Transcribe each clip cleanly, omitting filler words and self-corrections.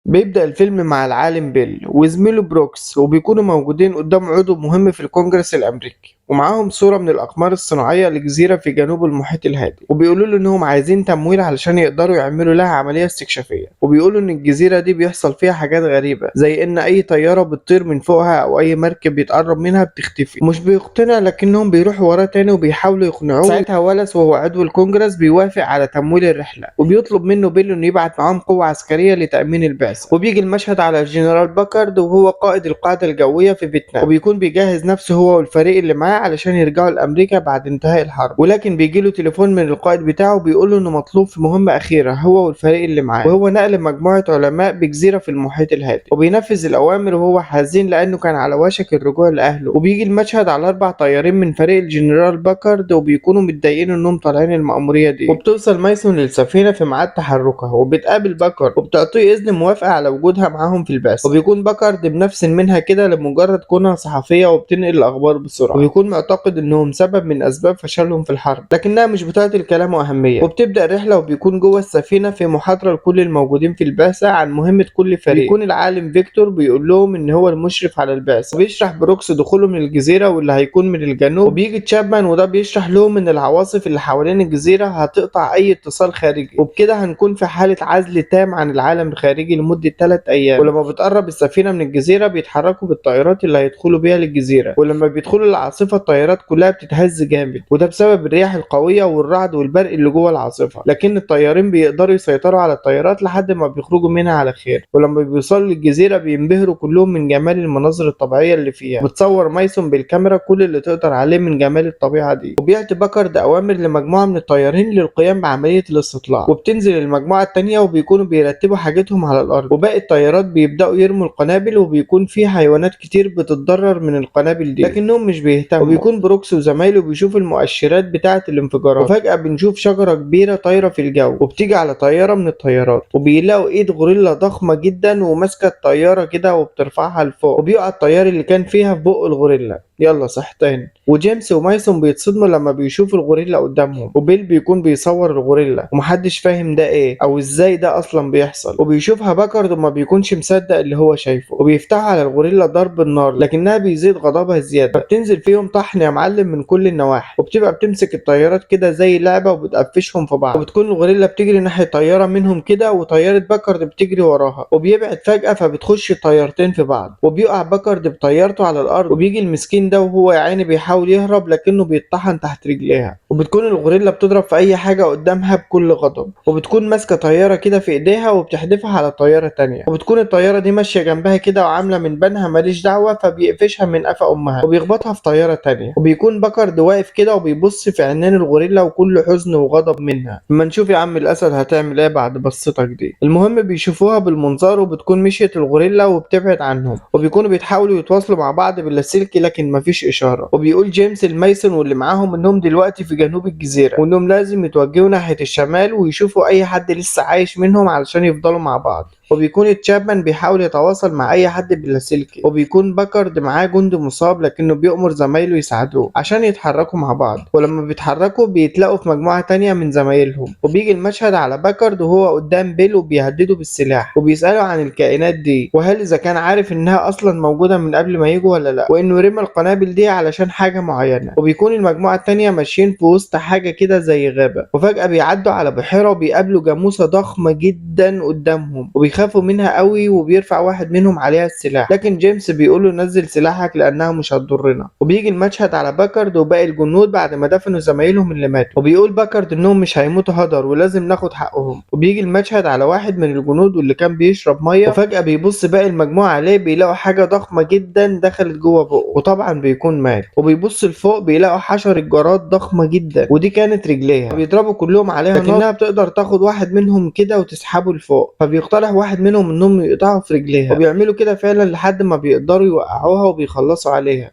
بيبدأ الفيلم مع العالم بيل وزميله بروكس وبيكونوا موجودين قدام عضو مهم في الكونجرس الأمريكي، ومعاهم صورة من الأقمار الصناعية لجزيرة في جنوب المحيط الهادي، وبيقولوا له إنهم عايزين تمويل علشان يقدروا يعملوا لها عملية استكشافية. وبيقولوا إن الجزيرة دي بيحصل فيها حاجات غريبة، زي إن أي طيارة بتطير من فوقها أو أي مركب بيتقرب منها بتختفي. مش بيقتنع، لكنهم بيروحوا وراه تاني وبيحاولوا يقنعوه. ساعتها والاس وهو عضو الكونجرس بيوافق على تمويل الرحلة، وبيطلب منه بيل إنه يبعت معاهم قوة عسكرية لتأمين البعثة. وبيجي المشهد على الجنرال باكارد وهو قائد القاعدة الجوية في فيتنام، وبيكون بيجهز نفسه هو والفريق اللي معاه علشان يرجعوا لأمريكا بعد انتهاء الحرب. ولكن بيجيله تليفون من القائد بتاعه بيقوله إنه مطلوب في مهمة أخيرة هو والفريق اللي معاه، وهو نقل مجموعة علماء بجزيرة في المحيط الهادي. وبينفذ الأوامر وهو حزين لأنه كان على وشك الرجوع لأهله. وبيجي المشهد على 4 طيارين من فريق الجنرال باكارد، وبيكونوا متضايقين إنهم طالعين المأمورية دي. وبتوصل مايسون للسفينة في ميعاد تحركها، وبتقابل باكارد وبتعطيه إذن موافقة على وجودها معاهم في البعثة. وبيكون باكارد بنفس منها كده لمجرد كونها صحفية وبتنقل الأخبار بسرعة، وبيكون معتقد إنهم سبب من أسباب فشلهم في الحرب، لكنها مش بتاعة الكلام وأهمية. وبتبدأ الرحلة وبيكون جوه السفينة في محاضرة لكل الموجودين في البعثة عن مهمة كل فريق. بيكون العالم فيكتور بيقول لهم إن هو المشرف على البعثة، وبيشرح بروكس دخوله من الجزيرة واللي هيكون من الجنوب. وبيجي تشابمان وده بيشرح لهم إن العواصف اللي حوالين الجزيرة هتقطع أي اتصال خارجي، وبكده هنكون في حالة عزل تام عن العالم الخارجي لمدة 3 أيام. ولما بتقرب السفينة من الجزيرة بيتحركوا بالطائرات اللي هيدخلوا بيها للجزيرة، ولما بيدخلوا العاصفة الطيارات كلها بتتهز جامد، وده بسبب الرياح القوية والرعد والبرق اللي جوه العاصفة. لكن الطيارين بيقدروا يسيطروا على الطيارات لحد ما بيخرجوا منها على خير. ولما بيوصلوا للجزيرة بينبهروا كلهم من جمال المناظر الطبيعية اللي فيها. بتصور مايسون بالكاميرا كل اللي تقدر عليه من جمال الطبيعة دي، وبيعطي باكارد أوامر لمجموعة من الطيارين للقيام بعملية الاستطلاع. وبتنزل المجموعة التانية وبيكونوا بيرتبوا حاجتهم على الأرض، وباقي الطيارات بيبدأوا يرموا القنابل، وبيكون في حيوانات كتير بتتضرر من القنابل دي، لكنهم مش بيهتموا. وبيكون بروكس وزمايله بيشوفوا المؤشرات بتاعة الانفجارات، وفجأة بنشوف شجرة كبيرة طايرة في الجو، وبتيجي على طيارة من الطيارات، وبيلاقوا ايد غوريلا ضخمة جدا وماسكة الطيارة كده وبترفعها لفوق، وبيقع الطيار اللي كان فيها في بق الغوريلا. يلا صح تاني. وجيمس ومايسون بيتصدموا لما بيشوفوا الغوريلا قدامهم، وبيل بيكون بيصور الغوريلا ومحدش فاهم ده ايه او ازاي ده اصلا بيحصل. وبيشوفها باكارد وما بيكونش مصدق اللي هو شايفه، وبيفتح على الغوريلا ضرب النار، لكنها بيزيد غضبها زياده، فبتنزل فيهم طحن يا معلم من كل النواحي، وبتبقى بتمسك الطيارات كده زي لعبه وبتقفشهم في بعض. وبتكون الغوريلا بتجري ناحيه طياره منهم كده، وطياره باكارد بتجري وراها، وبيبعد فجاه فبتخش الطيارتين في بعض، وبيقع باكارد بطيارته على الارض. وبيجي المسكين ده وهو يا عيني بيحاول يهرب لكنه بيتطحن تحت رجليها. وبتكون الغوريلا بتضرب في اي حاجه قدامها بكل غضب، وبتكون ماسكه طياره كده في ايديها وبتحدفها على طياره تانية، وبتكون الطياره دي ماشيه جنبها كده وعامله من بنها ماليش دعوه، فبيقفشها من قفا امها وبيخبطها في طياره تانية. وبيكون باكارد واقف كده وبيبص في عينين الغوريلا وكل حزن وغضب منها. اما نشوف يا عم الاسد هتعمل ايه بعد بصتك دي. المهم بيشوفوها بالمنظار، وبتكون مشيت الغوريلا وبتبعد عنهم، وبيكونوا بيتحاولوا يتواصلوا مع بعض باللاسلكي لكن مفيش اشاره. وبيقول جيمس الميسون واللي معاهم انهم دلوقتي في جنوب الجزيره، وانهم لازم يتوجهوا ناحيه الشمال ويشوفوا اي حد لسه عايش منهم علشان يفضلوا مع بعض. وبيكون تشابمان بيحاول يتواصل مع اي حد باللاسلكي، وبيكون باكارد معاه جندي مصاب لكنه بيأمر زمايله يساعدوه عشان يتحركوا مع بعض. ولما بيتحركوا بيتلاقوا في مجموعة تانية من زمايلهم، وبيجي المشهد على باكارد وهو قدام بيل وبيهدده بالسلاح، وبيسأله عن الكائنات دي وهل اذا كان عارف انها اصلا موجودة من قبل ما يجوا ولا لا، وانه رمى القنابل دي علشان حاجة معينة. وبيكون المجموعة التانية ماشيين في وسط حاجة كده زي غابة، وفجأة بيعدوا على بحيرة وبيقابلوا جاموسة ضخمة جدا قدامهم، وبيخافوا منها قوي، وبيرفع واحد منهم عليها السلاح، لكن جيمس بيقوله نزل سلاحك لانها مش هتضرنا. وبيجي المشهد على باكارد وباقي الجنود بعد ما دفنوا زمايلهم اللي ماتوا، وبيقول باكارد انهم مش هيموتوا هدر ولازم ناخد حقهم. وبيجي المشهد على واحد من الجنود واللي كان بيشرب ميه، وفجأة بيبص باقي المجموعة عليه بيلاقوا حاجة ضخمة جدا دخلت جوه بقه، وطبعا بيكون مات. وبيبص لفوق بيلاقوا حشرة جراد ضخمة جدا، ودي كانت رجليها. بيضربوا كلهم عليها نار لكنها بتقدر تاخد واحد منهم كده وتسحبه لفوق، فبيقترح واحد منهم انهم يقطعوا في رجليها، وبيعملوا كده فعلا لحد ما بيقدروا يوقعوها وبيخلصوا عليها.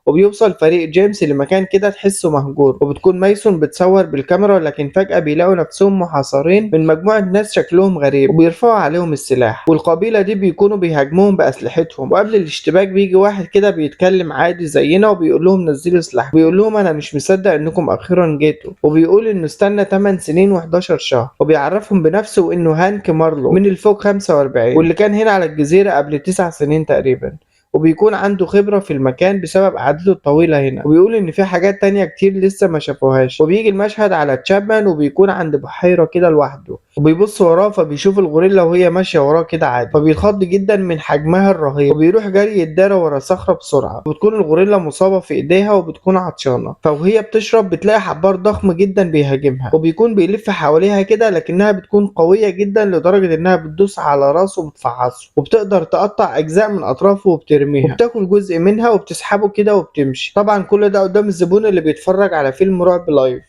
وبيوصل فريق جيمس لمكان كده تحسه مهجور، وبتكون مايسون بتصور بالكاميرا، لكن فجأة بيلاقوا نفسهم محاصرين من مجموعة ناس شكلهم غريب وبيرفعوا عليهم السلاح، والقبيلة دي بيكونوا بيهاجموهم بأسلحتهم. وقبل الاشتباك بيجي واحد كده بيتكلم عادي زينا وبيقول لهم نزلوا سلاح، بيقول لهم انا مش مصدق انكم اخيرا جيتوا، وبيقول انه استنى 8 سنين و11 شهر، وبيعرفهم بنفسه وانه هانك مارلو من الفوق 45 واللي كان هنا على الجزيرة قبل 9 سنين تقريبا، وبيكون عنده خبرة في المكان بسبب قعدته الطويلة هنا، وبيقول إن في حاجات تانية كتير لسه ما شافوهاش. وبيجي المشهد على تشابمان وبيكون عند بحيرة كده لوحده، وبيبص وراه فبيشوف الغوريلا وهي ماشية وراه كده عادي، فبيتخض جدا من حجمها الرهيب، وبيروح جري يتدارى ورا صخرة بسرعة. وبتكون الغوريلا مصابة في ايديها وبتكون عطشانة، فوهي بتشرب بتلاقي حبار ضخم جدا بيهاجمها، وبيكون بيلف حواليها كده، لكنها بتكون قوية جدا لدرجة انها بتدوس على راسه وبتفعصه، وبتقدر تقطع اجزاء من اطرافه وبترميها، وبتاكل جزء منها وبتسحبه كده وبتمشي. طبعا كل ده قدام الزبون اللي بيتفرج على فيلم رعب لايف.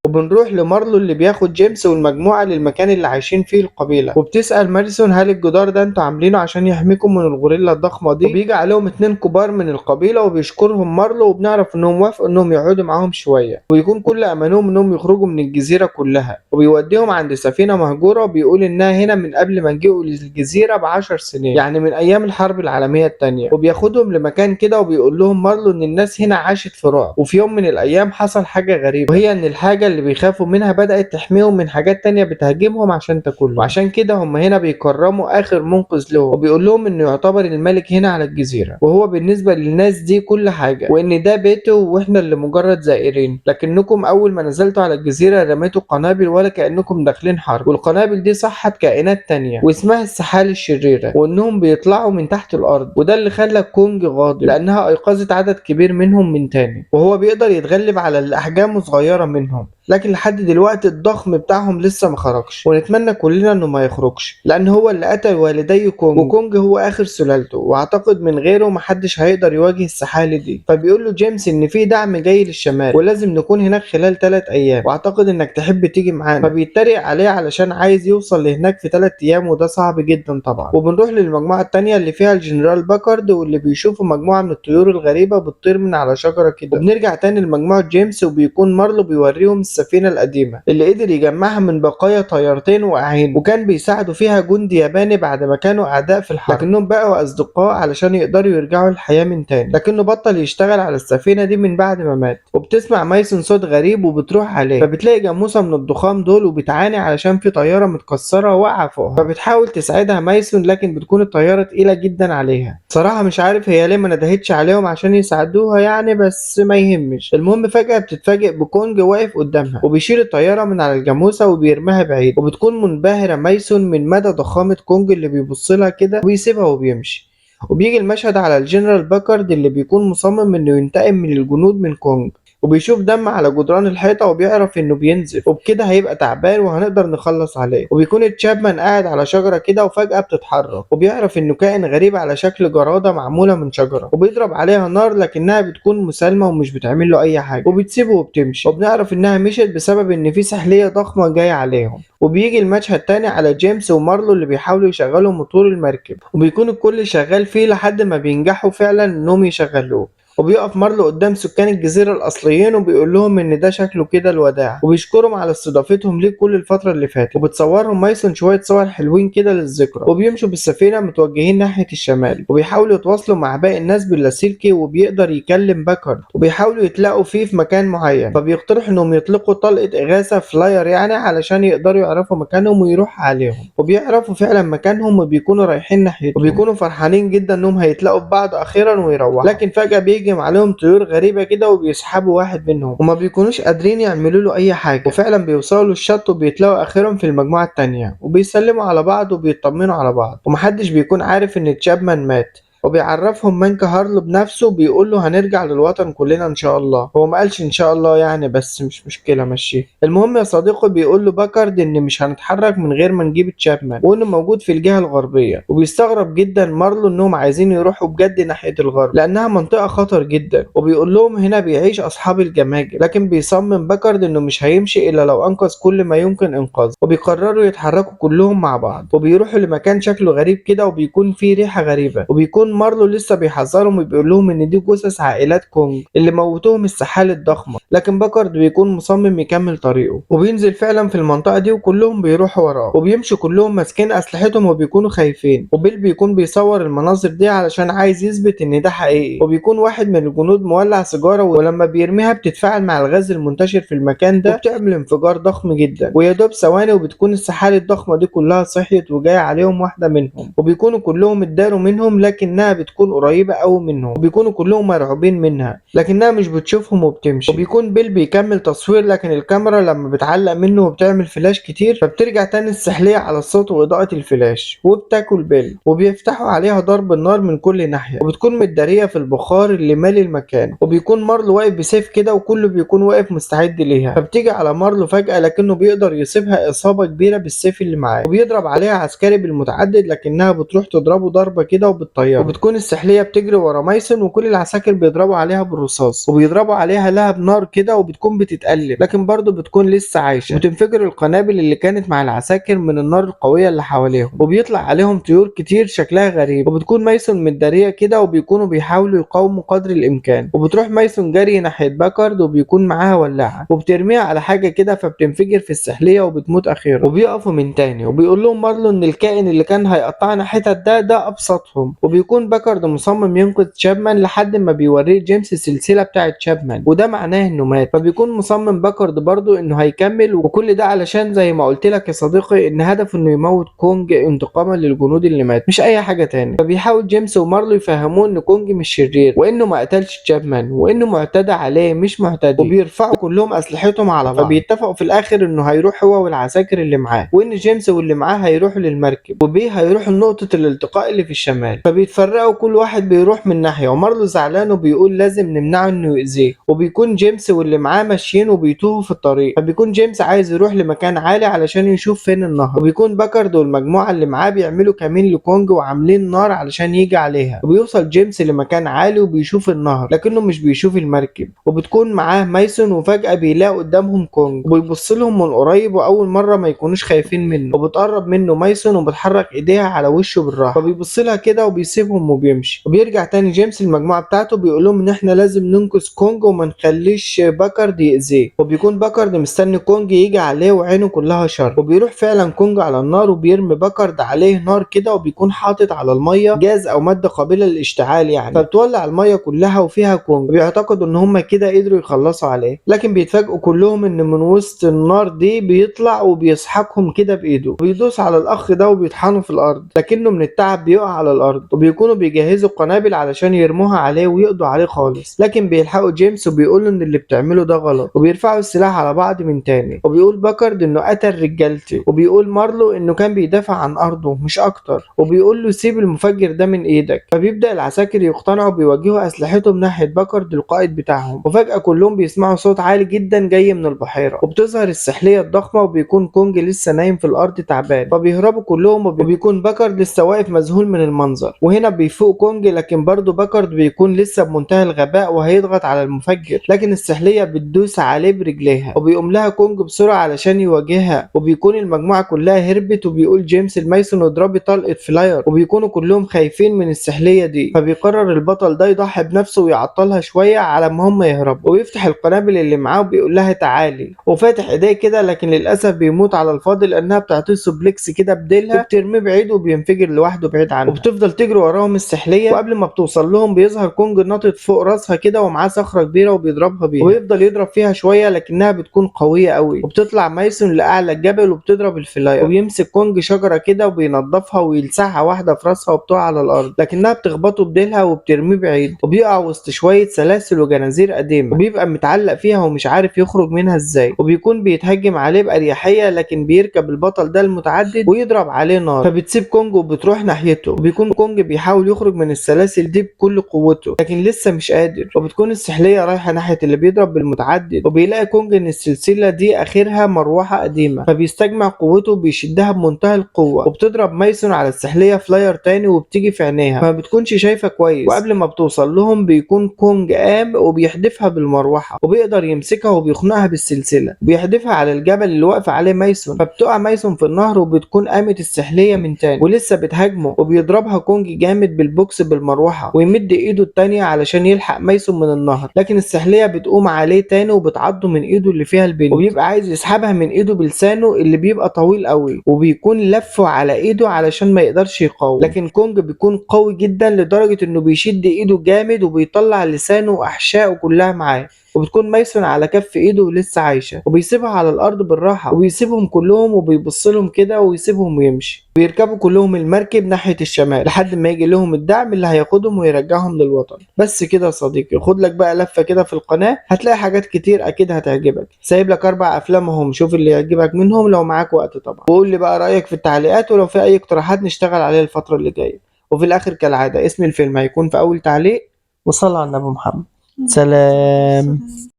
وبنروح لمارلو اللي بياخد جيمس والمجموعة للمكان اللي عايشين فيه القبيلة، وبتسأل ماريسون هل الجدار ده انتوا عاملينه عشان يحميكم من الغوريلا الضخمة دي؟ وبيجي عليهم 2 كبار من القبيلة وبيشكرهم مارلو، وبنعرف انهم وافقوا انهم يقعدوا معاهم شوية، ويكون كل امانهم انهم يخرجوا من الجزيرة كلها، وبيوديهم عند سفينة مهجورة وبيقول انها هنا من قبل ما نجيوا للجزيرة ب10 سنين، يعني من ايام الحرب العالمية التانية. وبياخدهم لمكان كده وبيقول لهم مارلو ان الناس هنا عاشت في رعب، وفي يوم من الايام حصل حاجة غريبة، وهي ان الحاجة اللي بيخافوا منها بدأت تحميهم من حاجات تانية بتهاجمهم عشان تاكلهم، وعشان كده هم هنا بيكرموا آخر منقذ لهم، وبيقول لهم إنه يعتبر الملك هنا على الجزيرة، وهو بالنسبة للناس دي كل حاجة، وإن ده بيته وإحنا اللي مجرد زائرين، لكنكم أول ما نزلتوا على الجزيرة رميتوا قنابل ولا كأنكم داخلين حرب، والقنابل دي صحت كائنات تانية واسمها السحال الشريرة، وإنهم بيطلعوا من تحت الأرض، وده اللي خلى كونج غاضب لأنها أيقظت عدد كبير منهم من تاني، وهو بيقدر يتغلب على اللي أحجامه صغيرة منهم، لكن لحد دلوقتي الضخم بتاعهم لسه ما خرجش، ونتمنى كلنا انه ما يخرجش، لان هو اللي قتل والدي كونج، وكونج هو اخر سلالته، واعتقد من غيره محدش هيقدر يواجه السحالة دي. فبيقول له جيمس ان في دعم جاي للشمال ولازم نكون هناك خلال 3 ايام، واعتقد انك تحب تيجي معانا. فبيتريق عليه علشان عايز يوصل لهناك في 3 ايام، وده صعب جدا طبعا. وبنروح للمجموعة التانية اللي فيها الجنرال باكارد، واللي بيشوفوا مجموعة من الطيور الغريبة بتطير من على شجرة كده. وبنرجع تاني لمجموعة جيمس، وبيكون مارلو بيوريهم السفينة القديمة اللي قدر يجمعها من بقايا طيارتين واقعين، وكان بيساعدوا فيها جندي ياباني بعد ما كانوا اعداء في الحرب، لكنهم بقوا اصدقاء علشان يقدروا يرجعوا الحياة من تاني، لكنه بطل يشتغل على السفينة دي من بعد ما مات. وبتسمع مايسون صوت غريب وبتروح عليه، فبتلاقي جاموسة من الضخام دول وبتعاني علشان في طيارة متكسرة واقعة فوقها، فبتحاول تساعدها مايسون، لكن بتكون الطيارة تقيلة جدا عليها. صراحة مش عارف هي ليه ما ندهتش عليهم عشان يساعدوها يعني، بس ما يهمش. المهم فجأة بتتفاجئ بكونج واقف قدامها وبيشيل الطيارة من على الجاموسة وبيرميها بعيد، وبتكون منبهرة مايسون من مدى ضخامة كونج اللي بيبصلها كده وبيسيبها وبيمشي. وبيجي المشهد على الجنرال باكارد اللي بيكون مصمم انه ينتقم من الجنود من كونج، وبيشوف دم على جدران الحيطة وبيعرف انه بينزف، وبكده هيبقى تعبان وهنقدر نخلص عليه. وبيكون تشابمان قاعد على شجرة كده وفجأة بتتحرك، وبيعرف انه كائن غريب على شكل جرادة معمولة من شجرة، وبيضرب عليها نار لكنها بتكون مسالمة ومش بتعمل له اي حاجة، وبتسيبه وبتمشي. وبنعرف انها مشت بسبب ان في سحلية ضخمة جاية عليهم. وبيجي المشهد تاني على جيمس ومارلو اللي بيحاولوا يشغلوا موتور المركب، وبيكون الكل شغال فيه لحد ما بينجحوا فعلا انهم يشغلوه. وبيقف مارلو قدام سكان الجزيرة الأصليين وبيقول لهم إن ده شكله كده الوداع، وبيشكرهم على استضافتهم ليه كل الفترة اللي فاتت. وبتصورهم مايسون شوية صور حلوين كده للذكرى، وبيمشوا بالسفينة متوجهين ناحية الشمال، وبيحاولوا يتواصلوا مع باقي الناس باللاسلكي، وبيقدر يكلم باكارد، وبيحاولوا يتلاقوا فيه في مكان معين، فبيقترحوا إنهم يطلقوا طلقة إغاثة فلاير يعني علشان يقدروا يعرفوا مكانهم ويروح عليهم. وبيعرفوا فعلا مكانهم وبيكونوا رايحين ناحيتهم، وبيكونوا فرحانين جدا إنهم هيتلاقوا ببعض أخيرا ويروحوا. لكن فجأة بيجي عليهم طيور غريبة كده وبيسحبوا واحد منهم، وما بيكونوش قادرين يعملوا له اي حاجة، وفعلا بيوصلوا للشط وبيتلاقوا اخرهم في المجموعة التانية، وبيسلموا على بعض وبيطمنوا على بعض، ومحدش بيكون عارف ان تشابمان مات. وبيعرفهم مانك هارلو بنفسه وبيقول له هنرجع للوطن كلنا ان شاء الله. هو ما قالش ان شاء الله يعني، بس مش مشكلة مشيه. المهم يا صديقي بيقول له باكارد ان مش هنتحرك من غير ما نجيب تشابمان، وانه موجود في الجهة الغربية. وبيستغرب جدا مارلو انهم عايزين يروحوا بجد ناحية الغرب لانها منطقة خطر جدا، وبيقول لهم هنا بيعيش اصحاب الجماجم، لكن بيصمم باكارد انه مش هيمشي الا لو انقذ كل ما يمكن انقاذه. وبيقرروا يتحركوا كلهم مع بعض، وبيروحوا لمكان شكله غريب كده وبيكون فيه ريحة غريبة، وبيكون وبيكون مارلو لسه بيحذرهم وبيقول لهم ان دي جثث عائلات كونج اللي موتوهم السحالة الضخمة، لكن باكارد بيكون مصمم يكمل طريقه وبينزل فعلا في المنطقة دي وكلهم بيروحوا وراه وبيمشوا كلهم ماسكين اسلحتهم وبيكونوا خايفين. وبيل بيكون بيصور المناظر دي علشان عايز يثبت ان ده حقيقي، وبيكون واحد من الجنود مولع سيجارة ولما بيرميها بتتفاعل مع الغاز المنتشر في المكان ده وبتعمل انفجار ضخم جدا، ويا دوب ثواني وبتكون السحالة الضخمة دي كلها صحيت وجاية عليهم واحدة منهم، وبيكونوا كلهم اتداروا منهم لكنها بتكون قريبة قوي منهم وبيكونوا كلهم مرعوبين منها لكنها مش بتشوفهم وبتمشي. وبيكون بيل بيكمل تصوير لكن الكاميرا لما بتعلق منه وبتعمل فلاش كتير فبترجع تاني السحلية على الصوت وإضاءة الفلاش وبتاكل بيل وبيفتحوا عليها ضرب النار من كل ناحية وبتكون متدارية في البخار اللي مالي المكان. وبيكون مارلو واقف بسيف كده وكله بيكون واقف مستعد ليها، فبتيجي على مارلو فجأة لكنه بيقدر يصيبها إصابة كبيرة بالسيف اللي معاه وبيضرب عليها عسكري بالمتعدد لكنها بتروح تضربه ضربة كده وبتطيره. وبتكون السحلية بتجري ورا مايسون وكل العساكر بيضربوا عليها بالرصاص وبيضربوا عليها لهب نار كده وبتكون بتتقلب لكن برضه بتكون لسه عايشة وتنفجر القنابل اللي كانت مع العساكر من النار القوية اللي حواليهم وبيطلع عليهم طيور كتير شكلها غريب. وبتكون مايسون متدارية كده وبيكونوا بيحاولوا يقاوموا قدر الإمكان، وبتروح مايسون جري ناحية باكارد وبيكون معاها ولاعة وبترميها على حاجة كده فبتنفجر في السحلية وبتموت أخيرا. وبيقفوا من تاني وبيقول لهم مارلو إن الكائن اللي كان هيقطعنا حتت ده أبسطهم. وبيكون باكارد مصمم ينقذ تشابمان لحد ما بيوريه جيمس السلسلة بتاعة تشابمان وده معناه إنه مات، فبيكون مصمم باكارد برضو إنه هيكمل وكل ده علشان زي ما قلت لك يا صديقي إن هدفه إنه يموت كونج انتقاما للجنود اللي مات مش أي حاجة تاني. فبيحاول جيمس ومارلو يفهموه إن كونج مش شرير وإنه ما قتلش تشابمان وإنه معتدى عليه مش معتدي، وبيرفعوا كلهم أسلحتهم على بعض. فبيتفقوا في الآخر إنه هيروح هو والعساكر اللي معاه وإن جيمس واللي معاه هيروحوا للمركب وبيه هيروحوا لنقطة الالتقاء اللي في الشمال. فبيتفرقوا كل واحد بيروح من ناحية ومارلو زعلان وبيقول لازم نمنعه إنه يأذيه. وبيكون جيمس واللي معاه ماشيين وبيتوهوا في الطريق، فبيكون جيمس عايز يروح لمكان عالي علشان يشوف فين النهر. وبيكون باكارد والمجموعة اللي معاه بيعملوا كمين لكونج وعاملين نار علشان يجي عليها. وبيوصل جيمس لمكان عالي وبيشوف النهر لكنه مش بيشوف المركب. وبتكون معاه مايسون وفجأة بيلاقوا قدامهم كونج وبيبص لهم من قريب وأول مرة ما يكونوش خايفين منه. وبتقرب منه مايسون وبتحرك ايديها على وشه بالراحة فبيبص لها كده وبيسيبهم وبيمشي. وبيرجع تاني جيمس المجموعة بتاعته بيقول لهم ان احنا لازم ننقذ كونج وما نخليش باكارد يأذيه. وبيكون باكارد مستني كونج يجي عليه وعينه كلها شر. وبيروح فعلا كونج على النار وبيرمي باكارد عليه نار كده وبيكون حاطط على المية جاز او مادة قابلة للاشتعال يعني، فبتولع المية كلها وفيها كونج. بيعتقدوا ان هم كده قدروا يخلصوا عليه لكن بيتفاجئوا كلهم ان من وسط النار دي بيطلع وبيسحقهم كده بايده وبيدوس على الاخ ده وبيطحنه في الارض لكنه من التعب بيقع على الارض. وبيكونوا بيجهزوا قنابل علشان يرموها عليه ويقضوا عليه خالص لكن بيلحقوا جيمس وبيقولوا ان اللي بتعمله ده غلط وبيرفعوا السلاح على بعض من تاني. وبيقول باكارد انه قتل رجالتي وبيقول مارلو انه كان بيدافع عن ارضه مش اكتر وبيقول له سيب المفجر ده من ايدك. فبيبدأ العساكر يقتنعوا بيوجهوا اسلحتهم ناحية باكارد القائد بتاعهم. وفجأة كلهم بيسمعوا صوت عالي جدا جاي من البحيرة وبتظهر السحلية الضخمة وبيكون كونج لسه نايم في الارض تعبان. فبيهربوا كلهم وبيكون باكارد لسه واقف مذهول من المنظر. وهنا بيفوق كونج لكن برضه باكارد بيكون لسه بمنتهى الغباء وهيضغط على المفجر لكن السحلية بتدوس عليه برجليها وبيقوم لها كونج بسرعة علشان يواجهها. وبيكون المجموعة كلها هربت وبيقول جيمس المايسون اضربي طلقة فلاير وبيكونوا كلهم خايفين من السحلية دي. فبيقرر البطل ده يضحي بنفسه ويعطلها شوية على ما هم يهربوا ويفتح القنابل اللي معاه وبيقول لها تعالي وفاتح ايديه كده لكن للأسف بيموت على الفاضي لأنها بتعطيه سوبلكس كده بديلها وبترميه بعيد وبينفجر لوحده بعيد عنها. وبتفضل تجري وراهم السحلية وقبل ما بتوصل لهم بيظهر كونج ناطط فوق راسها كده ومعاه صخرة كبيرة وبيضربها بيها ويفضل يضرب فيها شوية لكنها بتكون قوية قوي. وبتطلع مايسون لأعلى الجبل وبتضرب الفلاير وبيمسك كونج شجرة كده وبينضفها ويلسعها واحدة في راسها وبتقع على الأرض لكنها بتخبطه بديلها وبترميه بعيد وبيقع وسط شوية سلاسل وجنازير قديمة وبيبقى متعلق فيها ومش عارف يخرج منها ازاي. وبيكون بيتهجم عليه بأريحية لكن بيركب البطل ده المتعدد ويضرب عليه نار فبتسيب كونج وبتروح ناحيته. وبيكون كونج بيحاول يخرج من السلاسل دي بكل قوته لكن لسه مش قادر. وبتكون السحلية رايحة ناحية اللي بيضرب بالمتعدد وبيلاقي كونج ان السلسلة دي اخرها مروحة قديمة فبيستجمع قوته وبيشدها بمنتهى القوة وبتضرب مايسون على السحلية فلاير تاني وبتيجي في عينيها فما بتكونش شايفة كويس. وقبل ما بتوصل لهم بيكون كونج قام وبيحدفها بالمروحة وبيقدر يمسكها وبيخنقها بالسلسلة وبيحدفها على الجبل اللي واقف عليه مايسون فبتقع مايسون في النهر وبتكون قامت السحلية من تاني ولسه بتهاجمه وبيضربها كونج جامد جامد بالبوكس بالمروحة ويمد ايده التانية علشان يلحق ميسون من النهر، لكن السحلية بتقوم عليه تاني وبتعضه من ايده اللي فيها البنت، وبيبقى عايز يسحبها من ايده بلسانه اللي بيبقى طويل قوي، وبيكون لفه على ايده علشان ما يقدرش يقاوم. لكن كونج بيكون قوي جدا لدرجة انه بيشد ايده جامد وبيطلع لسانه واحشائه كلها معاه، وبتكون ميسون على كف ايده ولسه عايشه، وبيسيبها على الارض بالراحه وبيسيبهم كلهم وبيبص لهم كده ويسيبهم ويمشي. بيركبوا كلهم المركب ناحيه الشمال لحد ما يجي لهم الدعم اللي هياخدهم ويرجعهم للوطن. بس كده يا صديقي، خد لك بقى لفه كده في القناه، هتلاقي حاجات كتير اكيد هتعجبك. سايب لك 4 افلام اهم، شوف اللي يعجبك منهم لو معاك وقت طبعا، وقول لي بقى رايك في التعليقات، ولو في اي اقتراحات نشتغل عليها الفتره اللي جايه. وفي الاخر كالعاده اسم الفيلم هيكون في اول تعليق. وصلى على النبي محمد. سلام.